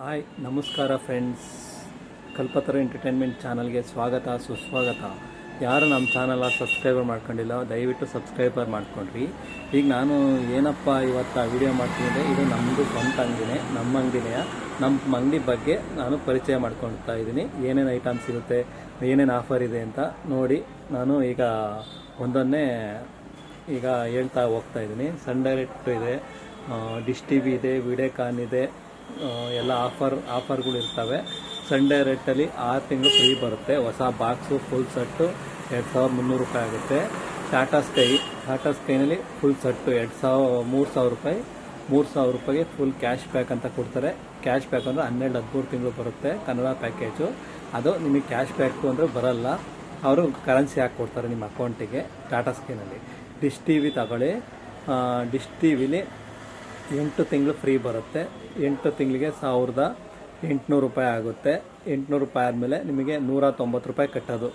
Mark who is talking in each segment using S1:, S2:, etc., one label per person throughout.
S1: Hi ನಮಸ್ಕಾರ friends, ಕಲ್ಪತರು entertainment ಚಾನಲ್ಗೆ ಸ್ವಾಗತ ಸುಸ್ವಾಗತ. ಯಾರು ನಮ್ಮ ಚಾನಲ್ ಸಬ್ಸ್ಕ್ರೈಬರ್ ಮಾಡ್ಕೊಂಡಿಲ್ಲ ದಯವಿಟ್ಟು ಸಬ್ಸ್ಕ್ರೈಬರ್ ಮಾಡ್ಕೊಂಡ್ರಿ. ಈಗ ನಾನು ಏನಪ್ಪ ಇವತ್ತು ವಿಡಿಯೋ ಮಾಡ್ತಿದ್ದೆ, ಇದು ನಮ್ಮದು ಸ್ವಂತ ಅಂಗಡಿನೇ, ನಮ್ಮ ಅಂಗಡಿ ಬಗ್ಗೆ ನಾನು ಪರಿಚಯ ಮಾಡ್ಕೊಳ್ತಾ ಇದ್ದೀನಿ. ಏನೇನು ಐಟಮ್ಸ್ ಸಿಗುತ್ತೆ, ಏನೇನು ಆಫರ್ ಇದೆ ಅಂತ ನೋಡಿ ನಾನು ಈಗ ಒಂದನ್ನೇ ಈಗ ಹೇಳ್ತಾ ಹೋಗ್ತಾ ಇದ್ದೀನಿ. ಸನ್ ಡೈರೆಕ್ಟ್ ಇದೆ, ಡಿಶ್ ಟಿ ವಿ ಇದೆ, ವಿಡಿಯೋಕಾನ್ ಇದೆ, ಎಲ್ಲ ಆಫರ್ಗಳು ಇರ್ತವೆ. ಸನ್ ಡೈರೆಕ್ಟಲ್ಲಿ 6 ತಿಂಗಳು ಫ್ರೀ ಬರುತ್ತೆ. ಹೊಸ ಬಾಕ್ಸು ಫುಲ್ ಸೆಟ್ಟು 2300 ರೂಪಾಯಿ ಆಗುತ್ತೆ. ಟಾಟಾ ಸ್ಕೈನಲ್ಲಿ ಫುಲ್ ಸೆಟ್ಟು 3000 ರೂಪಾಯಿ. 3000 ರೂಪಾಯಿಗೆ ಫುಲ್ ಕ್ಯಾಶ್ ಬ್ಯಾಕ್ ಅಂತ ಕೊಡ್ತಾರೆ. ಕ್ಯಾಶ್ ಬ್ಯಾಕ್ ಅಂದರೆ 12-13 ತಿಂಗಳು ಬರುತ್ತೆ ಕನ್ನಡ ಪ್ಯಾಕೇಜು. ಅದು ನಿಮಗೆ ಕ್ಯಾಶ್ ಬ್ಯಾಕು ಅಂದರೆ ಬರಲ್ಲ, ಅವರು ಕರೆನ್ಸಿ ಹಾಕಿ ಕೊಡ್ತಾರೆ ನಿಮ್ಮ ಅಕೌಂಟಿಗೆ ಟಾಟಾ ಸ್ಕೈನಲ್ಲಿ. ಡಿಶ್ ಟಿ ವಿ ತಗೊಳ್ಳಿ, ಡಿಶ್ ಟಿ ವಿಲಿ 8 ತಿಂಗಳು ಫ್ರೀ ಬರುತ್ತೆ. 8 ತಿಂಗಳಿಗೆ 1800 ರೂಪಾಯಿ ಆಗುತ್ತೆ. 800 ರೂಪಾಯಿ ಆದಮೇಲೆ ನಿಮಗೆ 190 ರೂಪಾಯಿ ಕಟ್ಟೋದು.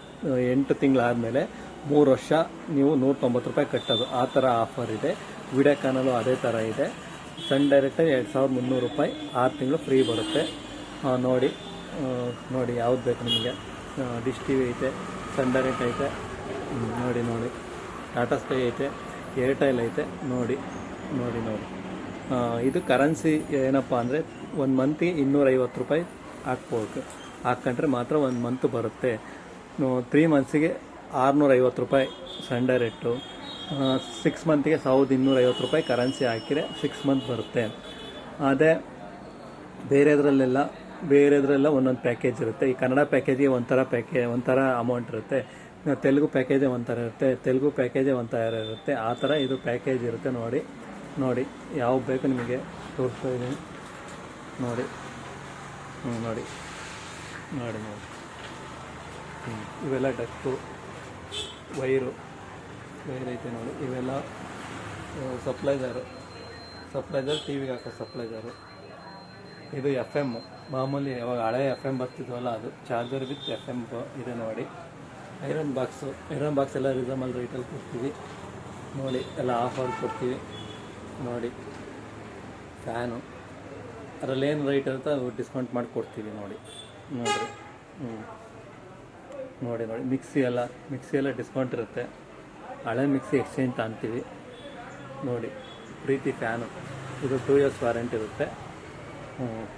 S1: 8 ತಿಂಗಳಾದಮೇಲೆ 3 ವರ್ಷ ನೀವು 190 ರೂಪಾಯಿ ಕಟ್ಟೋದು. ಆ ಥರ ಆಫರ್ ಇದೆ. ವಿಡಿಯೋಕಾನಲ್ಲೂ ಅದೇ ಥರ ಇದೆ. ಸನ್ ಡೈರೆಕ್ಟಲ್ಲಿ 2300 ರೂಪಾಯಿ 6 ತಿಂಗಳು ಫ್ರೀ ಬರುತ್ತೆ. ನೋಡಿ ಯಾವ್ದು ಬೇಕು ನಿಮಗೆ. ಡಿಶ್ ಟಿ ವಿ ಐತೆ, ಸನ್ ಡೈರೆಕ್ಟ್ ಐತೆ, ನೋಡಿ ಟಾಟಾ ಸ್ಕೈ ಐತೆ, ಏರ್ಟೆಲ್ ಐತೆ. ನೋಡಿ ಇದು ಕರೆನ್ಸಿ ಏನಪ್ಪ ಅಂದರೆ 1 ಮಂತಿಗೆ 250 ರೂಪಾಯಿ ಹಾಕ್ಕೊಂಡ್ರೆ ಮಾತ್ರ 1 ಮಂತ್ ಬರುತ್ತೆ. 3 ಮಂತ್ಸಿಗೆ 650 ರೂಪಾಯಿ ಸನ್ ಡೈರೆಕ್ಟು. 6 ಮಂತಿಗೆ 1250 ರೂಪಾಯಿ ಕರೆನ್ಸಿ ಹಾಕಿದರೆ 6 ಮಂತ್ ಬರುತ್ತೆ. ಅದೇ ಬೇರೆದ್ರೆಲ್ಲ ಒಂದೊಂದು ಪ್ಯಾಕೇಜ್ ಇರುತ್ತೆ. ಈ ಕನ್ನಡ ಪ್ಯಾಕೇಜಿಗೆ ಒಂಥರ ಅಮೌಂಟ್ ಇರುತ್ತೆ, ತೆಲುಗು ಪ್ಯಾಕೇಜೇ ಒಂಥರ ಇರುತ್ತೆ, ತೆಲುಗು ಪ್ಯಾಕೇಜೇ ಒಂಥರ ಇರುತ್ತೆ. ಆ ಥರ ಇದು ಪ್ಯಾಕೇಜ್ ಇರುತ್ತೆ. ನೋಡಿ ಯಾವ ಬೇಕು ನಿಮಗೆ ತೋರಿಸ್ತಾ ಇದ್ದೀನಿ. ನೋಡಿ ಇವೆಲ್ಲ ಡಕ್ಕು, ವೈರು ಐತೆ ನೋಡಿ. ಇವೆಲ್ಲ ಸಪ್ಲೈಸರ್ ಟಿ ವಿಗೆ ಹಾಕೋ ಸಪ್ಲೈಸರು. ಇದು ಎಫ್ ಎಮ್ಮು, ಮಾಮೂಲಿ ಯಾವಾಗ ಹಳೆ ಎಫ್ ಎಮ್ ಬರ್ತಿದ್ವಲ್ಲ ಅದು, ಚಾರ್ಜರ್ ವಿತ್ ಎಫ್ ಎಮ್ ಇದೆ ನೋಡಿ. ಐರನ್ ಬಾಕ್ಸ್ ಎಲ್ಲ ರೀಸನಬಲ್ ರೇಟಲ್ಲಿ ಕೊಡ್ತೀವಿ ನೋಡಿ, ಎಲ್ಲ ಆಫರ್ ಕೊಡ್ತೀವಿ ನೋಡಿ. ಫ್ಯಾನು ಅದರಲ್ಲೇನು ರೇಟ್ ಇರುತ್ತೆ ಅದು ಡಿಸ್ಕೌಂಟ್ ಮಾಡಿ ಕೊಡ್ತೀವಿ ನೋಡಿ. ಮಿಕ್ಸಿ ಎಲ್ಲ ಡಿಸ್ಕೌಂಟ್ ಇರುತ್ತೆ. ಹಳೆ ಮಿಕ್ಸಿ ಎಕ್ಸ್ಚೇಂಜ್ ಅಂತೀವಿ ನೋಡಿ. ಪ್ರೀತಿ ಫ್ಯಾನು, ಇದು 2 years ವಾರಂಟಿ ಇರುತ್ತೆ.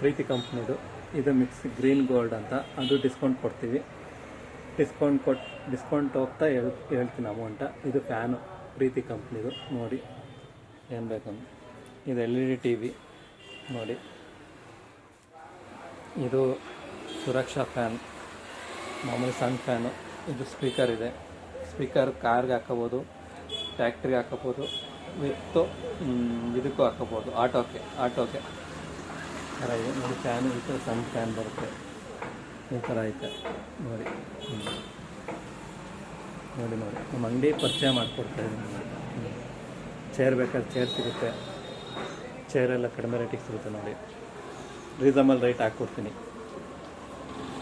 S1: ಪ್ರೀತಿ ಕಂಪ್ನಿದು. ಇದು ಮಿಕ್ಸಿ ಗ್ರೀನ್ ಗೋಲ್ಡ್ ಅಂತ, ಅದು ಡಿಸ್ಕೌಂಟ್ ಕೊಡ್ತೀವಿ. ಡಿಸ್ಕೌಂಟ್ ಹೋಗ್ತಾ ಹೇಳ್ತೀನಿ ಅಮೌಂಟ. ಇದು ಫ್ಯಾನು ಪ್ರೀತಿ ಕಂಪ್ನಿದು ನೋಡಿ, ಏನು ಬೇಕಂತ. ಇದು LED ಟಿ ವಿ ನೋಡಿ. ಇದು ಸುರಕ್ಷಾ ಫ್ಯಾನ್, ಮಾಮೂಲಿ ಸಣ್ಣ ಫ್ಯಾನು. ಇದು ಸ್ಪೀಕರ್ ಇದೆ. ಸ್ಪೀಕರ್ ಕಾರ್ಗೆ ಹಾಕೋಬೋದು, ಟ್ಯಾಕ್ಟ್ರಿಗೆ ಹಾಕೋಬೋದು, ವಿತ್ತು ಇದಕ್ಕೂ ಹಾಕೋಬೋದು, ಆಟೋಗೆ ಥರ ಇದೆ ನೋಡಿ. ಫ್ಯಾನು ಈ ಥರ ಸಣ್ಣ ಫ್ಯಾನ್ ಬರುತ್ತೆ, ಈ ಥರ ಐತೆ ನೋಡಿ. ನಮ್ಮ ಅಂಗಡಿ ಪರಿಚಯ ಮಾಡಿಕೊಡ್ತಾಯಿದ್ದೀನಿ ನೋಡಿ. ಚೇರ್ ಬೇಕಾದ್ರೆ ಚೇರ್ ಸಿಗುತ್ತೆ, ಚೇರೆಲ್ಲ ಕಡಿಮೆ ರೇಟಿಗೆ ಸಿಗುತ್ತೆ ನೋಡಿ. ರೀಸನಬಲ್ ರೇಟ್ ಹಾಕ್ಕೊಡ್ತೀನಿ,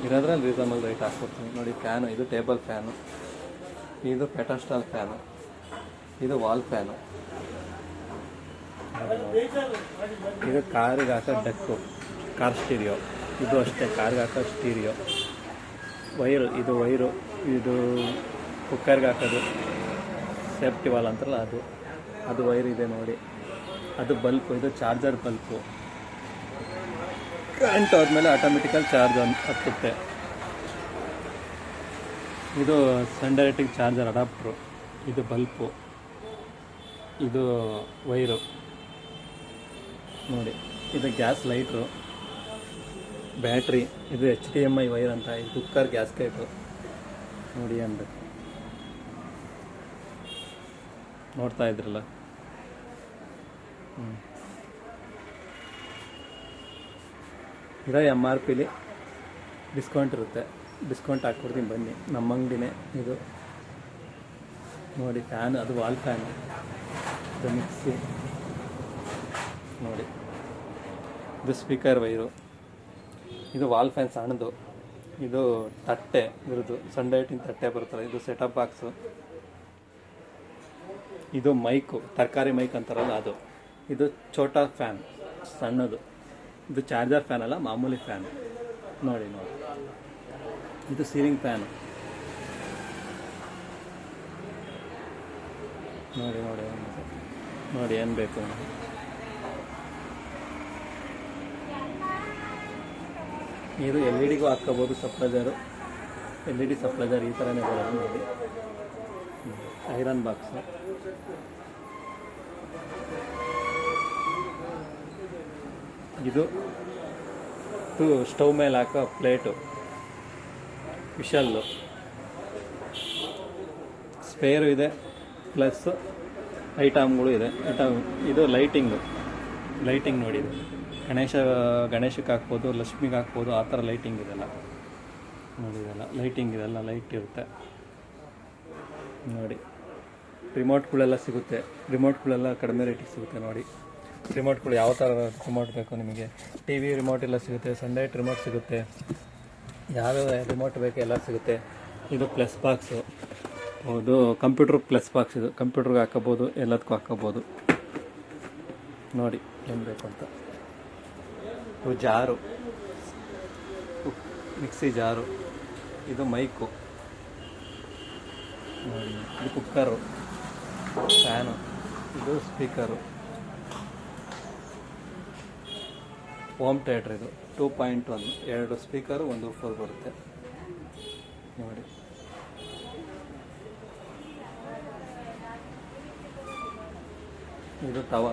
S1: ಇರೋದ್ರಲ್ಲಿ ರೀಸನಬಲ್ ರೇಟ್ ಹಾಕ್ಕೊಡ್ತೀನಿ ನೋಡಿ. ಫ್ಯಾನು, ಇದು ಟೇಬಲ್ ಫ್ಯಾನು, ಇದು ಪೆಟಾಸ್ಟಾಲ್ ಫ್ಯಾನು, ಇದು ವಾಲ್ ಫ್ಯಾನು. ಇದು ಕಾರಿಗೆ ಹಾಕೋ ಡಕ್ಕು, ಕಾರ್ ಸ್ಟೀರಿಯೋ. ಇದು ಅಷ್ಟೇ, ಕಾರ್ಗೆ ಹಾಕೋ ಸ್ಟೀರಿಯೋ. ವೈರು ಇದು ಕುಕ್ಕರ್ಗೆ ಹಾಕೋದು, ಸೇಫ್ಟಿ ವಾಲ್ ಅಂತಾರಲ್ಲ ಅದು ವೈರ್ ಇದೆ ನೋಡಿ. ಅದು ಬಲ್ಪು, ಇದು ಚಾರ್ಜರ್ ಬಲ್ಪು. ಕರೆಂಟ್ ಆದಮೇಲೆ ಆಟೋಮೆಟಿಕಲ್ ಚಾರ್ಜ್ ಹತ್ತುತ್ತೆ. ಇದು ಸನ್ ಡೈರೆಕ್ಟಿಗೆ ಚಾರ್ಜರ್ ಅಡಾಪ್ಟ್ರು. ಇದು ಬಲ್ಪು, ಇದು ವೈರು ನೋಡಿ. ಇದು ಗ್ಯಾಸ್ ಲೈಟ್ರು, ಬ್ಯಾಟ್ರಿ. ಇದು HDMI ವೈರ್ ಅಂತ. ಇದು ಕುಕ್ಕರ್ ಗ್ಯಾಸ್ ಕೈಟು ನೋಡಿ ಅನ್ಬೇಕು. ನೋಡ್ತಾ ಇದ್ರಲ್ಲ. ಇರೋ MRPಲಿ ಡಿಸ್ಕೌಂಟ್ ಇರುತ್ತೆ, ಡಿಸ್ಕೌಂಟ್ ಹಾಕ್ಕೊಡ್ತೀನಿ ಬನ್ನಿ. ನಮ್ಮ ಅಂಗಡಿನೇ ಇದು ನೋಡಿ. ಫ್ಯಾನ್, ಅದು ವಾಲ್ ಫ್ಯಾನ್. ಇದು ಮಿಕ್ಸಿ ನೋಡಿ. ಇದು ಸ್ಪೀಕರ್ ವೈರು. ಇದು ವಾಲ್ ಫ್ಯಾನ್ ಸಣ್ಣದು. ಇದು ತಟ್ಟೆ, ಇರೋದು ಸನ್ ಡೈರೆಕ್ಟಿನ ತಟ್ಟೆ ಬರುತ್ತಲ್ಲ, ಇದು ಸೆಟಪ್ ಬಾಕ್ಸು. ಇದು ಮೈಕು, ತರಕಾರಿ ಮೈಕ್ ಅಂತಾರಲ್ಲ ಅದು. ಇದು ಛೋಟಾ ಫ್ಯಾನ್ ಸಣ್ಣದು. ಇದು ಚಾರ್ಜರ್ ಫ್ಯಾನ್ ಅಲ್ಲ, ಮಾಮೂಲಿ ಫ್ಯಾನ್. ನೋಡಿ ಇದು ಸೀಲಿಂಗ್ ಫ್ಯಾನು. ನೋಡಿ ಏನು ಬೇಕು. ಇದು LED ಹಾಕ್ಕೋಬೋದು. ಸಪ್ಲೈಜರು LED ಸಪ್ಲೈಜರ್ ಈ ಥರನೇ ಬರೋದು. ನೋಡಿ ಐರನ್ ಬಾಕ್ಸು. ಇದು ಸ್ಟವ್ ಮೇಲೆ ಹಾಕೋ ಪ್ಲೇಟು, ವಿಶಲ್ಲು ಸ್ಪೇರು ಇದೆ, ಪ್ಲಸ್ ಐಟಮ್ಗಳು ಇದೆ. ಇದು ಲೈಟಿಂಗ್ ನೋಡಿ. ಇದು ಗಣೇಶಕ್ಕೆ ಹಾಕ್ಬೋದು, ಲಕ್ಷ್ಮಿಗೆ ಹಾಕ್ಬೋದು, ಆ ಥರ ಲೈಟಿಂಗ್ ಇದೆಲ್ಲ ನೋಡಿ. ಇದೆಲ್ಲ ಲೈಟ್ ಇರುತ್ತೆ ನೋಡಿ. ರಿಮೋಟ್ಗಳೆಲ್ಲ ಸಿಗುತ್ತೆ. ರಿಮೋಟ್ಗಳೆಲ್ಲ ಕಡಿಮೆ ರೇಟಿಗೆ ಸಿಗುತ್ತೆ ನೋಡಿ. ರಿಮೋಟ್ಗಳು ಯಾವ ಥರ ರಿಮೋಟ್ ಬೇಕು ನಿಮಗೆ, TV ರಿಮೋಟ್ ಎಲ್ಲ ಸಿಗುತ್ತೆ, ಸನ್ಲೈಟ್ ರಿಮೋಟ್ ಸಿಗುತ್ತೆ, ಯಾವ್ಯಾವ ರಿಮೋಟ್ ಬೇಕು ಎಲ್ಲ ಸಿಗುತ್ತೆ. ಇದು ಪ್ಲಸ್ ಬಾಕ್ಸು. ಇದು ಕಂಪ್ಯೂಟ್ರ್ ಪ್ಲಸ್ ಬಾಕ್ಸ್. ಇದು ಕಂಪ್ಯೂಟ್ರಿಗೆ ಹಾಕೋಬೋದು, ಎಲ್ಲದಕ್ಕೂ ಹಾಕೋಬೋದು. ನೋಡಿ ಏನು ಬೇಕು ಅಂತ. ಇದು ಜಾರು, ಮಿಕ್ಸಿ ಜಾರು. ಇದು ಮೈಕು ನೋಡಿ. ಇದು ಕುಕ್ಕರು, ಫ್ಯಾನು. ಇದು ಸ್ಪೀಕರು, ಹೋಮ್ ಥಿಯೇಟ್ರ್. ಇದು 2.1, 2 ಸ್ಪೀಕರು, 1 ವೂಫರ್ ಬರುತ್ತೆ ನೋಡಿ. ಇದು ತವ,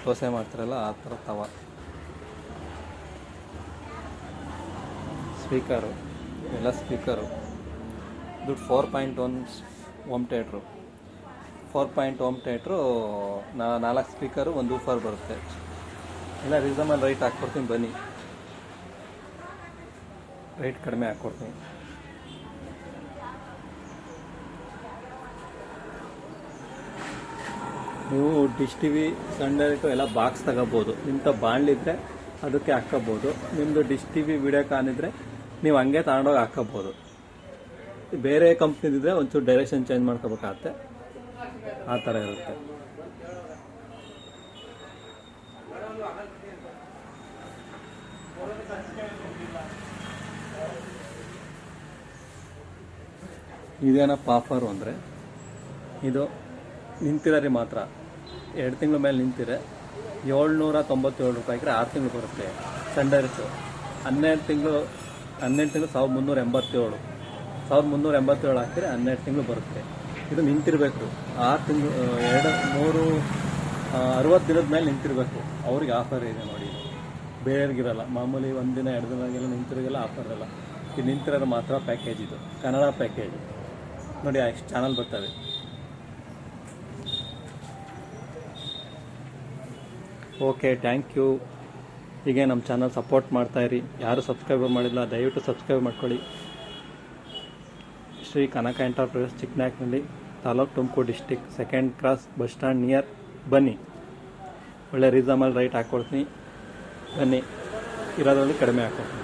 S1: ದೋಸೆ ಮಾಡ್ತಾರಲ್ಲ ಆ ಥರ ತವ. ಸ್ಪೀಕರು, ಎಲ್ಲ ಸ್ಪೀಕರು. ಇದು 4.1 home theatre. 4.1 home theatre, 4 speaker, 1 woofer ಬರುತ್ತೆ. ಎಲ್ಲ ರೀಸನಬಲ್ ರೈಟ್ ಹಾಕ್ಕೊಡ್ತೀನಿ, ಬನ್ನಿ. ರೇಟ್ ಕಡಿಮೆ ಹಾಕ್ಕೊಡ್ತೀನಿ. ನೀವು ಡಿಶ್ TV, ಸನ್ ಡೈರೆಕ್ಟು ಎಲ್ಲ ಬಾಕ್ಸ್ ತಗೋಬೋದು. ನಿಮ್ದು ಬಾಣ್ಲಿದ್ರೆ ಅದಕ್ಕೆ ಹಾಕ್ಕೋಬೋದು. ನಿಮ್ಮದು ಡಿಶ್ TV ವಿಡಿಯೋಕಾನ್ ಇದ್ದರೆ ನೀವು ಹಂಗೆ ತಗೊಂಡೋಗಿ ಹಾಕ್ಕೋಬೋದು. ಬೇರೆ ಕಂಪ್ನಿದಿದ್ರೆ ಒಂಚೂರು ಡೈರೆಕ್ಷನ್ ಚೇಂಜ್ ಮಾಡ್ಕೋಬೇಕಾಗತ್ತೆ, ಆ ಥರ ಇರುತ್ತೆ. ಇದೇನಪ್ಪ ಆಫರು ಅಂದರೆ, ಇದು ನಿಂತಿರೋರಿ ಮಾತ್ರ 2 ತಿಂಗಳ ಮೇಲೆ ನಿಂತಿರೆ 797 ರೂಪಾಯಿಗೆ 6 ತಿಂಗಳು ಬರುತ್ತೆ. ಸನ್ ಡೈರೆಕ್ಟು 12 ತಿಂಗಳು 1387, 1387 ಹಾಕಿದ್ರೆ 12 ತಿಂಗಳು ಬರುತ್ತೆ. ಇದು ನಿಂತಿರಬೇಕು 6 ತಿಂಗಳು, 60 ದಿನದ ಮೇಲೆ ನಿಂತಿರಬೇಕು. ಅವ್ರಿಗೆ ಆಫರ್ ಇದೆ ನೋಡಿ. ಬೇರೆಗಿರಲ್ಲ, ಮಾಮೂಲಿ 1 ದಿನ 2 ದಿನಗೆಲ್ಲ ನಿಂತಿರೋಗೆಲ್ಲ ಆಫರ್ ಇರಲ್ಲ. ಇದು ನಿಂತಿರೋರು ಮಾತ್ರ ಪ್ಯಾಕೇಜ್. ಇದು ಕನ್ನಡ ಪ್ಯಾಕೇಜ್ ನೋಡಿ. ಎಷ್ಟು ಚಾನಲ್ ಬರ್ತವೆ. Okay, thank you. ಹೀಗೆ ನಮ್ಮ ಚಾನಲ್ ಸಪೋರ್ಟ್ ಮಾಡ್ತಾಯಿರಿ. ಯಾರು ಸಬ್ಸ್ಕ್ರೈಬ್ ಮಾಡಿಲ್ಲ ದಯವಿಟ್ಟು ಸಬ್ಸ್ಕ್ರೈಬ್ ಮಾಡ್ಕೊಳ್ಳಿ. Shri Kanaka enterprises, Chikkanayakanahalli taluk, Tumakuru district, 2nd cross bus stand near. ಬನ್ನಿ, ಒಳ್ಳೆ ರೀಸನಬಲ್ ರೈಟ್ ಹಾಕ್ಕೊಡ್ತೀನಿ. ಬನ್ನಿ, ಇರೋದ್ರಲ್ಲಿ ಕಡಿಮೆ ಹಾಕ್ಕೊಡ್ತೀನಿ.